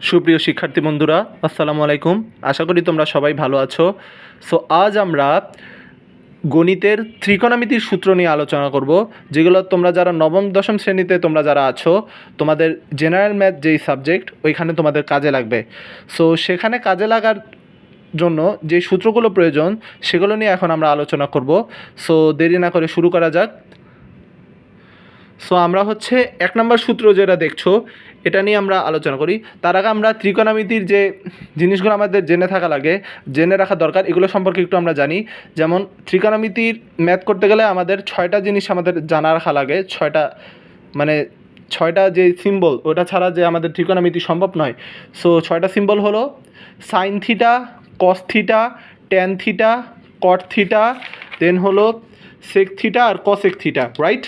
সুপ্রিয় শিক্ষার্থী বন্ধুরা, আসসালামু আলাইকুম। আশা করি তোমরা সবাই ভালো আছো। সো আজ আমরা গণিতের ত্রিকোণমিতির সূত্র নিয়ে আলোচনা করব, যেগুলো তোমরা যারা নবম দশম শ্রেণীতে তোমরা যারা আছো, তোমাদের জেনারেল ম্যাথ যেই সাবজেক্ট ওইখানে তোমাদের কাজে লাগবে। সো সেখানে কাজে লাগার জন্য যে সূত্রগুলো প্রয়োজন সেগুলো নিয়ে এখন আমরা আলোচনা করব। সো দেরি না করে শুরু করা যাক। সো আমরা হচ্ছে 1 নম্বর সূত্র যেটা দেখছো এটা নিয়ে আমরা আলোচনা করি। তার আগে আমরা ত্রিকোণমিতির যে জিনিসগুলো আমাদের জেনে রাখা দরকার, এগুলো সম্পর্কে একটু আমরা জানি। যেমন ত্রিকোণমিতির ম্যাথ করতে গেলে আমাদের 6টা জিনিস আমাদের জানা রাখা লাগে। 6টা যে সিম্বল, ওটা ছাড়া যে আমাদের ত্রিকোণমিতি সম্ভব নয়। সো 6টা সিম্বল হলো sine theta, cos theta, tan theta, cot theta, then হলো সেক থিটা আর cosec theta, right?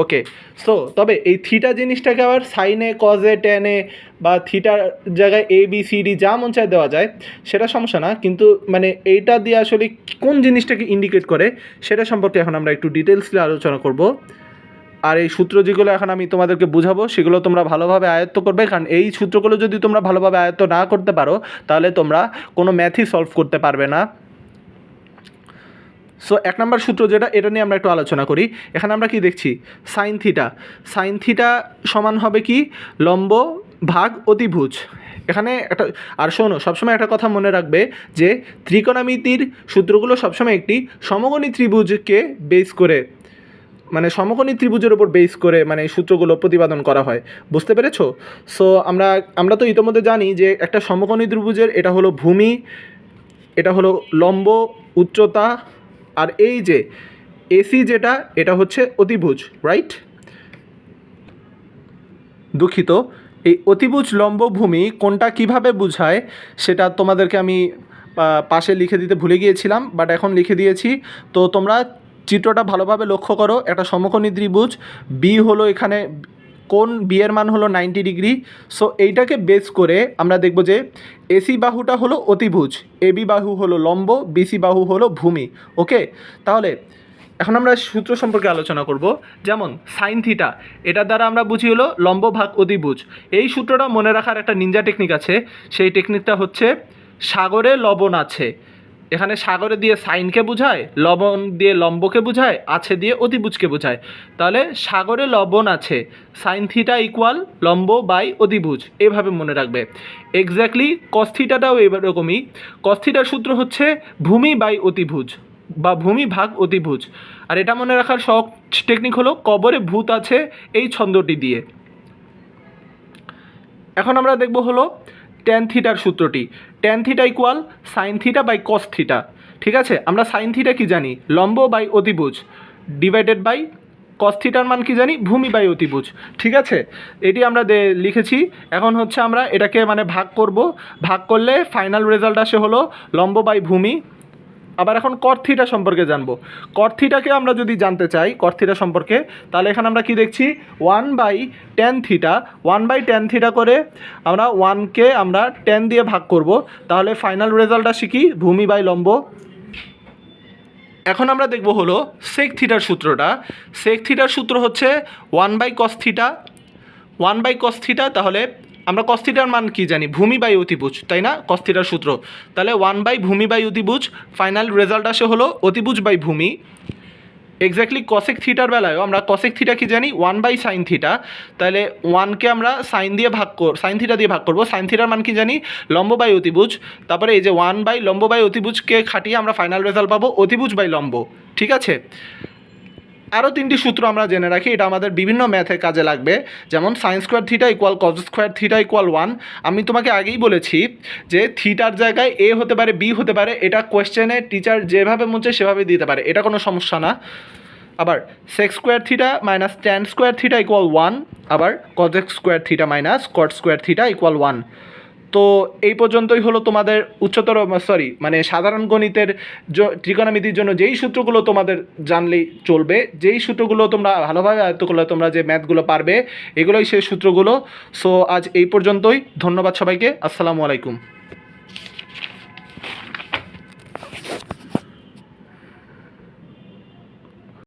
Okay. So তবে এই থিটা জিনিসটাকে আবার সাইনে, কজে, টেনে বা থিটার জায়গায় এ বি সি ডি যা মন চায় দেওয়া যায়, সেটা সমস্যা না। কিন্তু এইটা দিয়ে আসলে কোন জিনিসটাকে ইন্ডিকেট করে সেটা সম্পর্কে এখন আমরা একটু ডিটেলসলি আলোচনা করব। আর এই সূত্র যেগুলো এখন আমি তোমাদেরকে বুঝাবো সেগুলো তোমরা ভালোভাবে আয়ত্ত করবে, কারণ এই সূত্রগুলো যদি তোমরা ভালোভাবে আয়ত্ত না করতে পারো তাহলে তোমরা কোনো ম্যাথই সলভ করতে পারবে না। সো 1 নম্বর সূত্র যেটা, এটা নিয়ে আমরা একটু আলোচনা করি। এখানে আমরা কি দেখছি? সাইন থিটা সমান হবে কি? লম্ব ভাগ অতিভুজ। এখানে একটা, আর শোনো, সবসময় একটা কথা মনে রাখবে যে ত্রিকোণমিতির সূত্রগুলো সবসময় একটি সমকোণী ত্রিভুজকে বেস করে, সমকোণী ত্রিভুজের উপর বেস করে এই সূত্রগুলো প্রতিপাদন করা হয়। বুঝতে পেরেছো? সো আমরা তো ইতোমধ্যে জানি যে একটা সমকোণী ত্রিভুজের এটা হলো ভূমি, এটা হলো লম্ব, উচ্চতা, আর এই যে এসি যেটা, এটা হচ্ছে অতিভুজ, রাইট? দুঃখিত, এই অতিভুজ লম্ব ভূমি কোনটা কিভাবে বোঝায় সেটা তোমাদেরকে আমি পাশে লিখে দিতে ভুলে গিয়েছিলাম, বাট এখন লিখে দিয়েছি। তো তোমরা চিত্রটা ভালোভাবে লক্ষ্য করো। একটা সমকোণী ত্রিভুজ, বি হলো এখানে কোণ, বি এর মান হলো 90 ডিগ্রি। সো এইটাকে বেস করে আমরা দেখব যে এসি বাহুটা হলো অতিভুজ, এবি বাহু হলো লম্ব, বিসি বাহু হলো ভূমি। ওকে, তাহলে এখন আমরা সূত্র সম্পর্কে আলোচনা করব। যেমন সাইন থিটা, এটার দ্বারা আমরা বুঝি হলো লম্ব ভাগ অতিভুজ। এই সূত্রটা মনে রাখার একটা নিনজা টেকনিক আছে। সেই টেকনিকটা হচ্ছে সাগরে লবণ আছে। এখানে সাগরে দিয়ে সাইনকে বোঝায়, লবণ দিয়ে লম্বকে বোঝায়, আছে দিয়ে অতিভুজকে বোঝায়। তাহলে সাগরে লবণ আছে, সাইন থিটা ইকুয়াল লম্ব বাই অতিভুজ, এভাবে মনে রাখবে। এক্স্যাক্টলি কস থিটাটাও এরকমই। কস থিটার সূত্র হচ্ছে ভূমি বাই অতিভুজ বা ভূমি ভাগ অতিভুজ। আর এটা মনে রাখার সহজ টেকনিক হলো কবরে ভূত আছে, এই ছন্দটি দিয়ে। এখন আমরা দেখব হলো ট্যান থিটার সূত্রটি। Tan theta equal sine theta by cos theta. ঠিক আছে, আমরা সাইন থিটা কি জানি? লম্ব বাই অতিভুজ ডিভাইডেড বাই কস থিটার মান কি জানি? ভূমি বাই অতিভুজ। ঠিক আছে, এটি আমরা লিখেছি। এখন হচ্ছে আমরা এটাকে ভাগ করব। ভাগ করলে ফাইনাল রেজাল্ট আসে হলো লম্ব বাই ভূমি। আবার এখন কট থিটা সম্পর্কে জানবো। কট থিটাকে আমরা যদি জানতে চাই, কট থিটা সম্পর্কে, তাহলে এখানে আমরা কি দেখছি? 1/tan থিটা করে আমরা 1কে আমরা 10 দিয়ে ভাগ করব। তাহলে ফাইনাল রেজাল্ট আসে কি? ভূমি বাই লম্ব। এখন আমরা দেখব হলো সেক থিটার সূত্রটা। সেক থিটার সূত্র হচ্ছে 1/cos থিটা। তাহলে আমরা কস থিটার মান কি জানি? ভূমি বাই অতিভুজ, তাই না? কস থিটার সূত্র। তাহলে 1/ভূমি বাই অতিভুজ, ফাইনাল রেজাল্ট আসে হলো অতিভুজ বাই ভূমি। এক্স্যাক্টলি কসেক থিটার বেলায়ও আমরা কসেক থিটা কি জানি? 1/sin theta. তাহলে 1কে আমরা সাইন থিটা দিয়ে ভাগ করব। সাইন থিটার মান কি জানি? লম্ব বাই অতিভুজ। তারপরে এই যে 1 লম্ব বাই অতিভুজকে খাটিয়ে আমরা ফাইনাল রেজাল্ট পাবো অতিভুজ বাই লম্ব। ঠিক আছে, আরও 3টি সূত্র আমরা জেনে রাখি, এটা আমাদের বিভিন্ন ম্যাথে কাজে লাগবে। যেমন sine square theta equal cos square theta equal 1। আমি তোমাকে আগেই বলেছি যে থিটার জায়গায় এ হতে পারে, বি হতে পারে। এটা কোয়েশ্চেনে টিচার যেভাবে মন চায় সেভাবে দিতে পারে, এটা কোনো সমস্যা না। আবার sec square theta minus tan square theta equal 1। আবার cosec square theta minus cot square theta equal 1। তো এই পর্যন্তই হলো তোমাদের সাধারণ গণিতের ত্রিকোণমিতির জন্য যেই সূত্রগুলো তোমাদের জানলেই চলবে, যেই সূত্রগুলো তোমরা ভালোভাবে আয়ত্ত করলে তোমরা যে ম্যাথগুলো পারবে, এগুলোই সেই সূত্রগুলো। সো আজ এই পর্যন্তই। ধন্যবাদ সবাইকে। আসসালামু আলাইকুম।